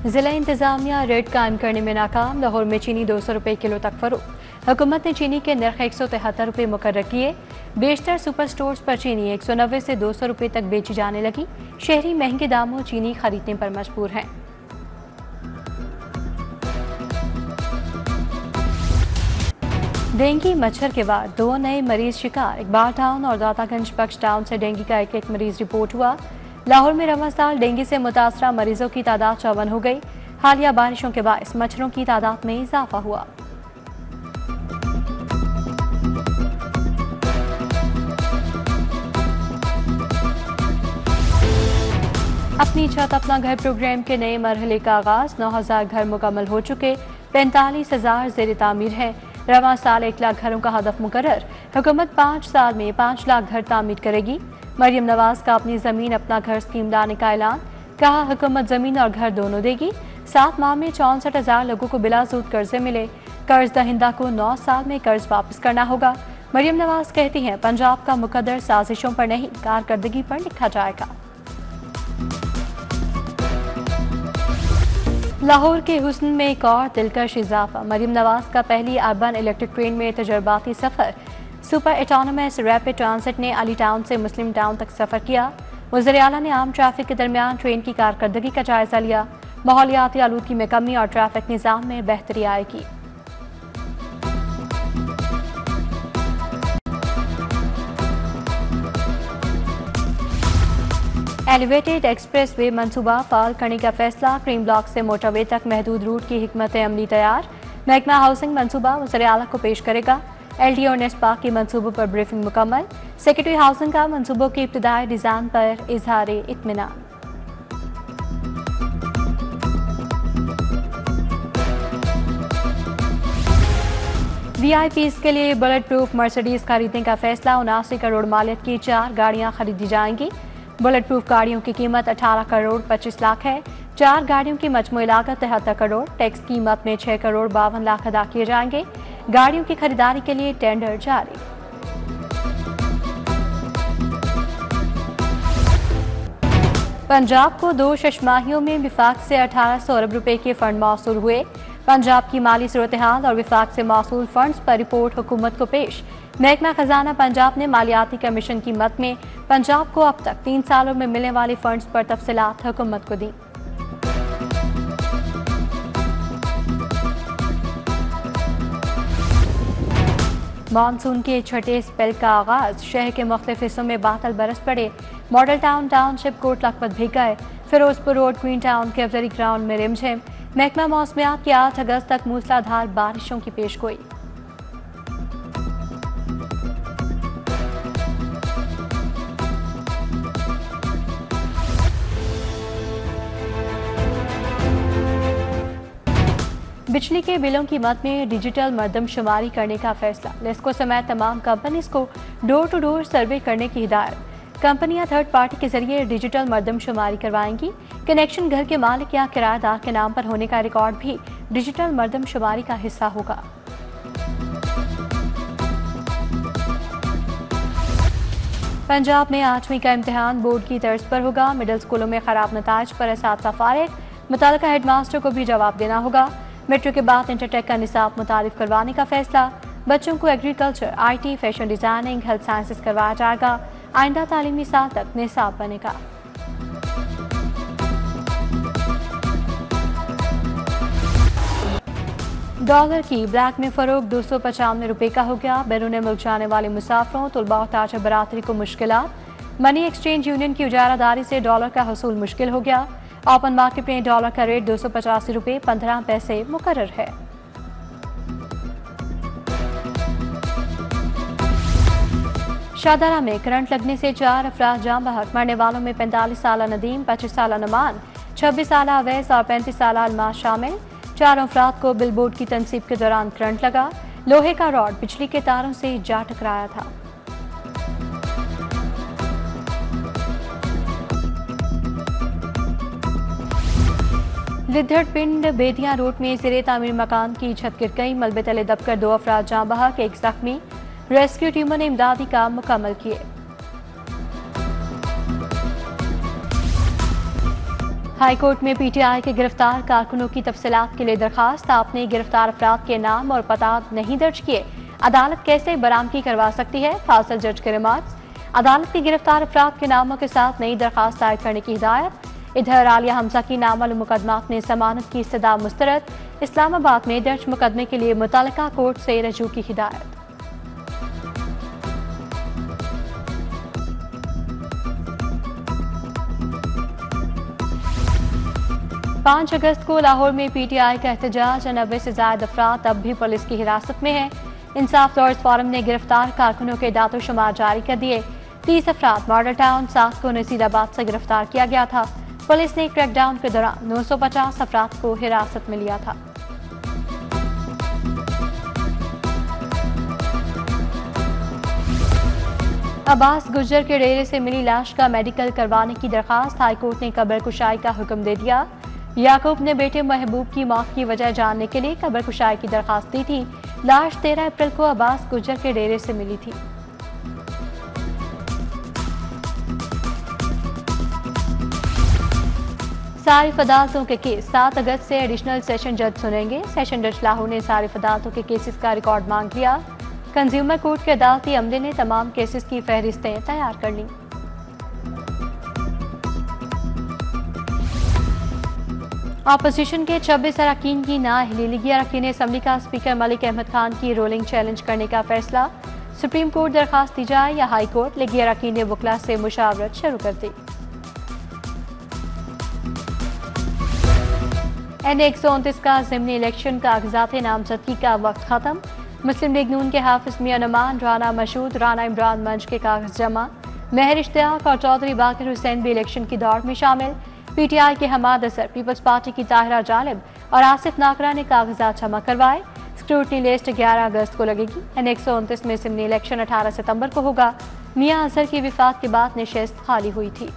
जिला इंतजामिया रेट कायम करने में नाकाम। लाहौर में चीनी 200 रुपये किलो तक फरोख्त। हुकूमत ने चीनी के नर्ख 173 रुपये मुकर्रर किए। बेशतर सुपर स्टोर्स पर चीनी 190 से 200 रुपये तक बेची जाने लगी। शहरी महंगे दामों चीनी खरीदने पर मजबूर हैं। डेंगू मच्छर के बाद 2 नए मरीज शिकार। इकबाल टाउन और दातागंज बख्श टाउन से डेंगू का एक मरीज रिपोर्ट हुआ। लाहौर में रवां साल डेंगू से मुतासरा मरीजों की तादाद 54 हो गई। हालिया बारिशों के बायस मच्छरों की तादाद में इजाफा हुआ। अपनी छत अपना घर प्रोग्राम के नए मरहले का आगाज। 9000 घर मुकम्मल हो चुके। 45,000 जेर तामीर है। रवां साल 1 लाख घरों का हदफ मुकर्रर। हुकूमत 5 साल में 5 लाख घर तामीर करेगी। मरियम नवाज का अपनी जमीन अपना घर स्कीम लाने का ऐलान। कहा हुकूमत जमीन और घर दोनों देगी। 7 माह में 64,000 लोगों को बिलासूद कर्जे मिले। कर्ज दहिंदा को 9 साल में कर्ज वापस करना होगा। मरियम नवाज कहती हैं पंजाब का मुकद्दर साजिशों पर नहीं कारकर्दगी पर लिखा जाएगा। लाहौर के हुस्न में एक और दिलकश इजाफा। मरियम नवाज का पहली अर्बन इलेक्ट्रिक ट्रेन में तजर्बाती सफर। सुपर एटोनमस रैपिड ट्रांसिट ने अली टाउन से मुस्लिम टाउन तक सफर किया। वज़ीर आला ने आम ट्रैफिक के दरमियान ट्रेन की कारकर्दगी का जायजा लिया। माहौलियाती आलूदगी में कमी और ट्रैफिक निज़ाम में बेहतरी आएगी। एलिवेटेड एक्सप्रेस वे मनसूबा फाल करने का फैसला। क्रीम ब्लॉक से मोटरवे तक महदूद रूट की हिकमत अमली तैयार। महकमा हाउसिंग मनसूबा वज़ीर आला को पेश करेगा। LD और नेस्पा के मनसूबों पर ब्रीफिंग मुकम्मल। सेक्रेटरी हाउसिंग का मनसूबों के इब्तिदाई डिज़ाइन पर इजहार इत्मीनान। VIPs के लिए बुलेट प्रूफ मर्सिडीज खरीदने का फैसला। 79 करोड़ मालियत की 4 गाड़ियां खरीदी जाएंगी। बुलेट प्रूफ गाड़ियों की कीमत 18 करोड़ 25 लाख है। 4 गाड़ियों की मजमूई लागत 73 करोड़। टैक्स कीमत में 6 करोड़ 52 लाख अदा किए जाएंगे। गाड़ियों की खरीदारी के लिए टेंडर जारी। पंजाब को 2 शशमाहियों में विफाक से 1800 अरब रुपए के फंड मौसूल हुए। पंजाब की माली सूरत हाल और विफाक से मौसूल फंड्स पर रिपोर्ट हुकूमत को पेश। महकमा खजाना पंजाब ने मालियाती कमीशन की मद में पंजाब को अब तक 3 सालों में मिलने वाले फंड्स पर तफसीलात हुकूमत को दी। मानसून के छठे स्पेल का आगाज। शहर के मुख्तलिफ हिस्सों में बादल बरस पड़े। Model Town Township Kot Lakhpat भीग गए। Ferozepur Road Queen Town Cavalry Ground में रिमझिम। महकमा मौसमियात की 8 अगस्त तक मूसलाधार बारिशों की पेशगोई। बिजली के बिलों की मद में डिजिटल मरदमशुमारी करने का फैसला। लेस्को समेत तमाम कंपनीज को डोर टू डोर सर्वे करने की हिदायत। कंपनियां थर्ड पार्टी के जरिए डिजिटल मरदमशुमारी करवाएंगी। कनेक्शन घर के मालिक या किराएदार के नाम पर होने का रिकॉर्ड भी डिजिटल मरदमशुमारी का हिस्सा होगा। पंजाब में 8वीं का इम्तिहान बोर्ड की तर्ज पर होगा। मिडिल स्कूलों में खराब नताज पर असातिज़ा फारिग। मुतल्लिका हेडमास्टर को भी जवाब देना होगा। मेट्रो के बाद इंटरटेक का निसाब मुतारिफ करवाने का फैसला। बच्चों को agriculture, IT, fashion designing, health sciences करवाया जाएगा। आइंदा तालीमी साल तक निसाब बनेगा। डॉलर की ब्लैक में फरोख 295 रुपये का हो गया। बैरून मुल्क जाने वाले मुसाफरों, तुलबा और ताजा बरादरी को मुश्किलात। मनी एक्सचेंज यूनियन की उजारादारी से डॉलर का हसूल मुश्किल हो गया। ओपन मार्केट में डॉलर का रेट 285 रुपये 15 पैसे मुकर्रर है। शाहदरा में करंट लगने से 4 अफराद जान बहक। मरने वालों में 45 साल नदीम, 25 साल नमान, 26 साल अवैस और 35 साल अलमास शामिल। 4 अफराद को बिलबोर्ड की तनसीब के दौरान करंट लगा। लोहे का रॉड बिजली के तारों से जा टकराया था। लिद्धड़ पिंड बेदियां रोड में ज़ेरे तामीर मकान की छत गिर गई। मलबे तले दबकर 2 अफराद जान बहक, 1 जख्मी। रेस्क्यू टीमों ने इमदादी काम मुकम्मल किए। हाई कोर्ट में पीटीआई के गिरफ्तार कारकुनों की तफसीलात के लिए दरखास्त। आपने गिरफ्तार अफराद के नाम और पता नहीं दर्ज किए, अदालत कैसे बरामदगी करवा सकती है? फासिल जज के रिमार्क्स। अदालत की गिरफ्तार अफराद के नामों के साथ नई दरखास्त दायर करने की हिदायत। इधर आलिया हमजा की नामल मुकदमात में जमानत की इस्तदा मुस्तरद। इस्लामाबाद में दर्ज मुकदमे के लिए मुतल्लिका कोर्ट से रजू की हिदायत। 5 अगस्त को लाहौर में पीटीआई का एहतजाज। 90 से ज्यादा अफराद अब भी पुलिस की हिरासत में हैं। इंसाफ लॉयर्स फोरम ने गिरफ्तार कारकुनों के दातो शुमार जारी कर दिए। 30 अफराद मॉडल टाउन 7 को नसीराबाद से गिरफ्तार किया गया था। पुलिस ने क्रैकडाउन के दौरान 950 अफराद को हिरासत में लिया था। अब्बास गुज्जर के डेरे से मिली लाश का मेडिकल करवाने की दरखास्त। हाईकोर्ट ने कब्र कुशाई का हुक्म दे दिया। याकूब ने बेटे महबूब की मौत की वजह जानने के लिए कब्र कुशाई की दरखास्त दी थी। लाश 13 अप्रैल को अब्बास गुज्जर के डेरे से मिली थी। सारिफ अदालतों के केस 7 अगस्त से एडिशनल सेशन जज सुनेंगे। सेशन जज लाहौर ने सारिफ अदालतों के केसेस का रिकॉर्ड मांग लिया। कंज्यूमर कोर्ट के अदालती अमले ने तमाम केसेस की फहरिस्तें तैयार कर ली। अपोजिशन के 26 अरकान की नाअहलीगी। अरकान असम्बली का स्पीकर मलिक अहमद खान की रोलिंग चैलेंज करने का फैसला। सुप्रीम कोर्ट दरखास्त दी जाए या हाई कोर्ट, लेगी अरकान ने वकला से मुशावरत शुरू कर दी। N129 का ज़िमनी इलेक्शन कागजात नामजदगी का वक्त खत्म। मुस्लिम लीग नून के हाफिज मियां नुमान, राना मशहूद, राना इमरान मंच के कागज जमा। महर इश्तियाक और चौधरी बाकिर हुसैन भी इलेक्शन की दौड़ में शामिल। पीटीआई के हमाद असर, पीपल्स पार्टी की ताहिरा जालिब और आसिफ नाकरा ने कागजात जमा करवाए। स्क्रूटनी लिस्ट 11 अगस्त को लगेगी। N129 में ज़िमनी इलेक्शन 18 सितंबर को होगा। मियां अजहर की विफात के बाद नशिस्त खाली हुई थी।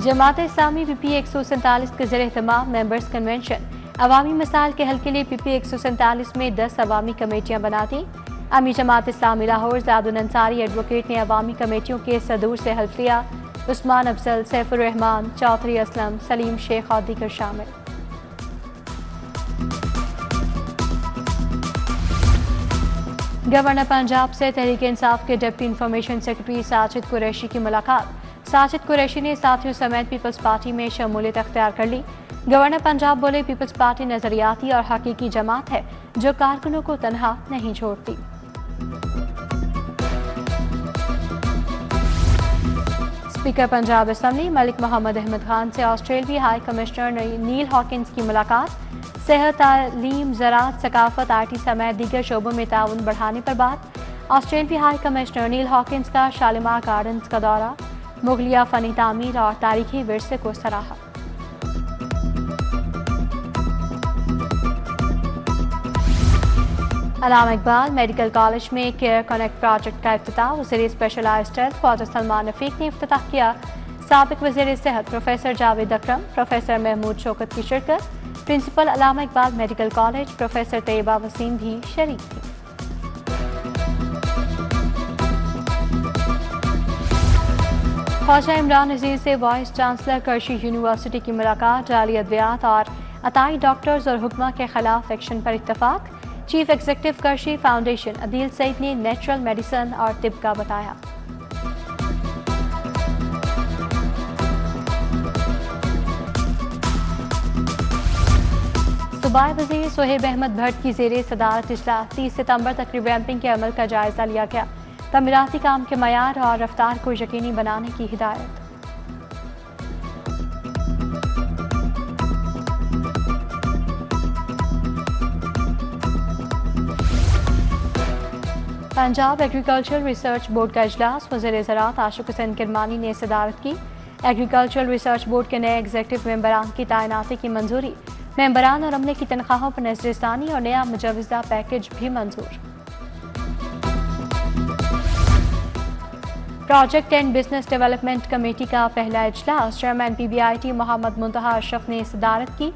जमात इस्लामी PP 147 के ज़रिए एहतमाम मेंबर्स कन्वेंशन। अवामी मसाइल के हल के लिए PP 147 में 10 अवामी कमेटियां बनाती। अमी जमात इस्लामी लाहौर ज़ादुन अंसारी एडवोकेट ने अवामी कमेटियों के सदूर से हल्फ लिया। उस्मान अफजल, सैफुर रहमान, चौधरी असलम, सलीम शेख और दीगर शामिल। गवर्नर पंजाब से तहरीक इंसाफ के deputy information secretary Sajid Qureshi की मुलाकात। साजिद कुरैशी ने साथियों समेत पीपल्स पार्टी में शमूलियत अख्तियार कर ली। गवर्नर पंजाब बोले, पीपल्स पार्टी नजरियाती और हकीकी जमात है जो कारकुनों को तनहा नहीं छोड़ती। स्पीकर पंजाब असम्बली मलिक मोहम्मद अहमद खान से ऑस्ट्रेलियाई हाई कमिश्नर नील हॉकिंस की मुलाकात। सेहत, तालीम, ज़राअत, सकाफत, IT समेत दीगर शोबों में ताउन बढ़ाने पर बात। ऑस्ट्रेलियाई हाई कमिश्नर नील हॉकिंस का शालीमार गार्डन्स का दौरा। मुगलिया फनी तामीर और तारीखी विरसे को सराहा। अल्लामा इकबाल मेडिकल कॉलेज में केयर कनेक्ट प्रोजेक्ट का इफ्तिताह। वज़ीर स्पेशलाइज्ड हेल्थ ख्वाजा सलमान रफीक ने इफ्तिताह किया। साबिक वज़ीर सेहत प्रोफेसर जावेद अकरम, प्रोफेसर महमूद शौकत की शिरकत। Principal Allama Iqbal medical college professor Tayyaba Waseem भी शरीक थी। ख्वाजा इमरान नज़ीर से वाइस चांसलर करशी यूनिवर्सिटी की मुलाकात। जाली अद्वियात और अताई डॉक्टर्स और हुक्मा के खिलाफ एक्शन पर इत्तफाक। Chief executive Karshi foundation Adeel Saeed ने नेचुरल मेडिसिन और तिब का बताया। सूबाई वज़ीर सोहेब अहमद भट्ट की ज़ेरे सदारत इजलास। 30 सितंबर तक रिवैम्पिंग के अमल का जायजा लिया गया। तमीराती काम के मयार और रफ्तार को यकीनी बनाने की हिदायत। पंजाब एग्रीकल्चरल रिसर्च बोर्ड का इजलास। वज़ीर ज़राअत आशिक हुसैन किरमानी ने सदारत की। एग्रीकल्चरल रिसर्च बोर्ड के नए एग्जीक्यूटिव मेंबरान की तैनाती की मंजूरी। मेंबरान और अमले की तनख्वाहों पर नजरसानी और नया मुजवजा पैकेज भी मंजूर। Project and business development committee का पहला इजलास। चेयरमैन PBIT मोहम्मद मुंतहा अशरफ ने सदारत की।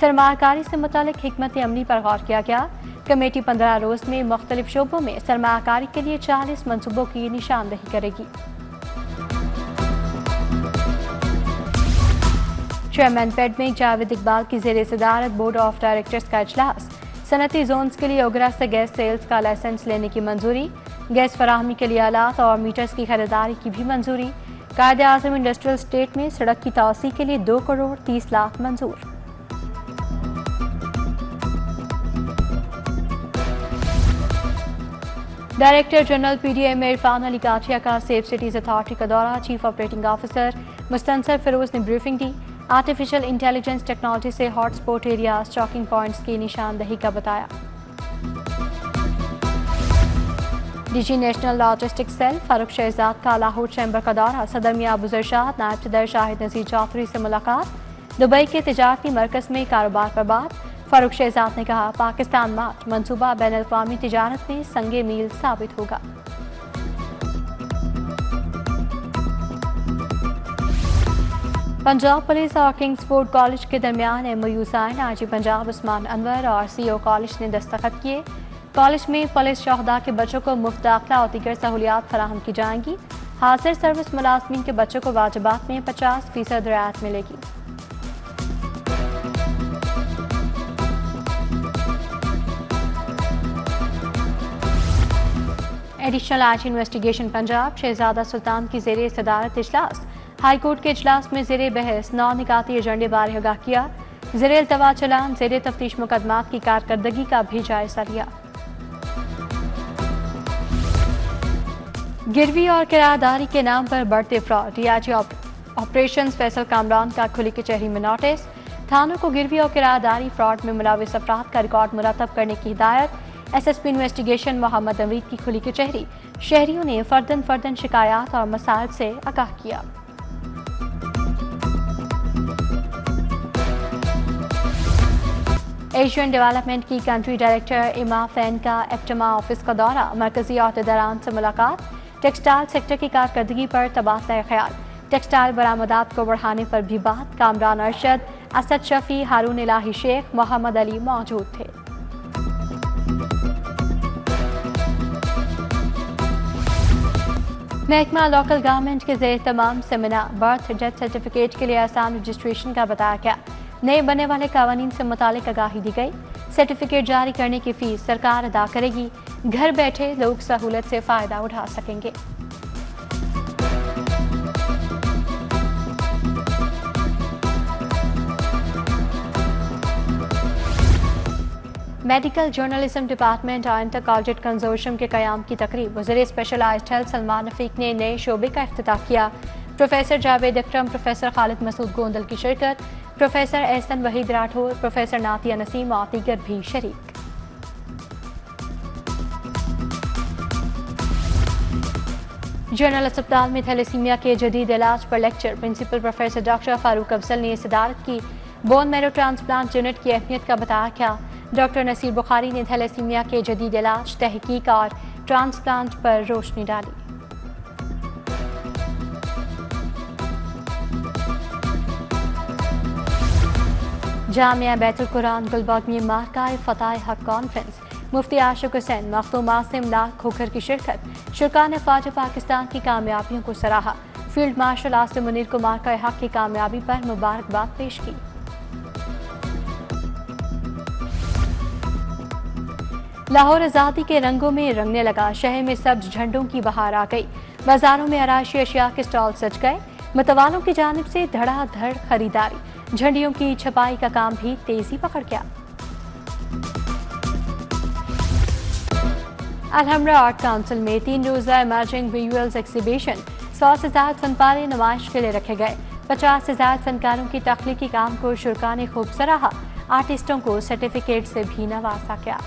सरमाकारी से मुतालिक हिकमत अमली पर गौर किया गया। कमेटी 15 रोज में मुख्तलिफ शोबों में सरमाकारी के लिए 40 मनसूबों की निशानदही करेगी। चेयरमैन फेड में जावेद इकबाल की ज़ेर सदारत बोर्ड ऑफ डायरेक्टर्स का इजलास। सनती जोन्स के लिए ओगरा से गैस सेल्स का लाइसेंस लेने की मंजूरी। गैस फराहमी के लिए आलात और मीटर्स की खरीदारी की भी मंजूरी। कायदे आज़म इंडस्ट्रियल स्टेट में सड़क की तोसी के लिए 2 करोड़ 30 लाख मंजूर। Director general PDM Irfan Ali Kathia का सेफ सिटीज अथॉरिटी का दौरा। Chief operating officer Mustansar Feroz ने ब्रीफिंग दी। आर्टिफिशियल इंटेलिजेंस टेक्नोलॉजी से हॉटस्पॉट एरियाज चॉकिंग पॉइंट्स की निशानदही का बताया। DG national logistics cell Farooq Shahzad का लाहौर चैम्बर का दौरा। सदर मियां अबू जरशाद, नायब सदर शाहिद नज़ीर चौधरी से मुलाकात। दुबई के तिजारती मरकज में कारोबार पर बात। फारूक शहजाद ने कहा, पाकिस्तान मार्ट मनसूबा बैनुल-अक़वामी तिजारत में संगे मील साबित होगा। पंजाब पुलिस और किंग्सफोर्ड कॉलेज के दरमियान MOU साइन। आईजी पंजाब उस्मान अनवर और CO कॉलेज ने दस्तखत किए। कॉलेज में पुलिस शोहदा के बच्चों को मुफ्त दाखिला और दीगर सहूलियात फराहम की जाएंगी। हाजिर सर्विस मुलाजमीन के बच्चों को वाजिबात में 50% रियायत मिलेगी। एडिशनल आईजी इन्वेस्टिगेशन पंजाब शहजादा सुल्तान की ज़ेर सदारत इजलास। हाई कोर्ट के इजलास में ज़ेर बहस 9 निकाती एजेंडे बारे आगाह किया। ज़ेर इल्तवा चलान ज़ेर तफ्तीश मुकदमात की कारकर्दगी का भी जायजा लिया। गिरवी और किराएदारी के नाम पर बढ़ते fraud. DIG operations Faisal Kamran का खुली कचहरी में नोटिस। थानों को गिरवी और किराएदारी फ्रॉड में मुलविस अफराद का रिकॉर्ड मुरतब करने की हिदायत। SSP इन्वेस्टिगेशन मोहम्मद अमीद की खुली कचहरी। शहरियों ने फर्दन शिकायत और मसाइल से आगाह किया। एशियन डेवलपमेंट की कंट्री डायरेक्टर इमा फैन का एप्टमा ऑफिस का दौरा। मरकजी अहदेदारान से मुलाकात। टेक्सटाइल सेक्टर की कारकर्दगी पर तबादला ख्याल। टेक्सटाइल बरामदात को बढ़ाने पर भी बात। कामरान अरशद, असद शफी, हारून इलाही शेख, मोहम्मद अली मौजूद थे। महकमा लोकल गवर्नमेंट के ज़ेर तमाम सेमिनार। बर्थ डेथ सर्टिफिकेट के लिए आसान रजिस्ट्रेशन का बताया गया। नए बनने वाले कानून से मुतालिक आगाही दी गई। सर्टिफिकेट जारी करने की फीस सरकार अदा करेगी। घर बैठे लोग सहूलत से फ़ायदा उठा सकेंगे। मेडिकल जर्नलिज्म डिपार्टमेंट और इंटर कॉलेजिएट कंसोर्शियम के क़याम की तकरीब। वज़ीर स्पेशलाइज्ड हेल्थ सलमान रफीक ने नए शोबे का इफ्तिताह किया। प्रोफेसर जावेद अकरम, प्रोफेसर खालिद मसूद गोंदल की शिरकत। प्रोफेसर एहसन वहीद राठौर, प्रोफेसर नातिया नसीम और दीगर भी शरीक। जनरल अस्पताल में थैलेसीमिया के जदीद इलाज पर lecture. Principal professor doctor Farooq Afzal ने सदारत की। बोन मैरो ट्रांसप्लांट यूनिट की अहमियत का बताया क्या। डॉक्टर नसीर बुखारी ने थैलेसीमिया के जदीद इलाज, तहकीक और ट्रांसप्लांट पर रोशनी डाली। जामिया बैतुल कुरान गुलबर्ग में मार्काए फताह हक कॉन्फ्रेंस। मुफ्ती आशिक हुसैन, मखदूम आसिम लाख खोखर की शिरकत। शुरा ने फ़ौज पाकिस्तान की कामयाबियों को सराहा। फील्ड मार्शल आसिम मुनीर को मार्काए हक की कामयाबी पर मुबारकबाद पेश की। लाहौर आज़ादी के रंगों में रंगने लगा। शहर में सब्ज झंडों की बहार आ गई। बाजारों में आराशी अशिया के स्टॉल सज गए। मतवालों की जानिब से धड़ाधड़ खरीदारी। झंडियों की छपाई का काम भी तेजी पकड़ गया। अलहमरा आर्ट काउंसिल में 3 रोज़ा इमर्जिंग विजुअल्स एग्जीबिशन। 100 से ज़्यादा फनपारे नुमाइश के लिए रखे गए। 50 से ज़्यादा फनकारों की तख्लीकी काम को शुरा ने खूब सराहा। आर्टिस्टों को सर्टिफिकेट से भी नवाजा गया।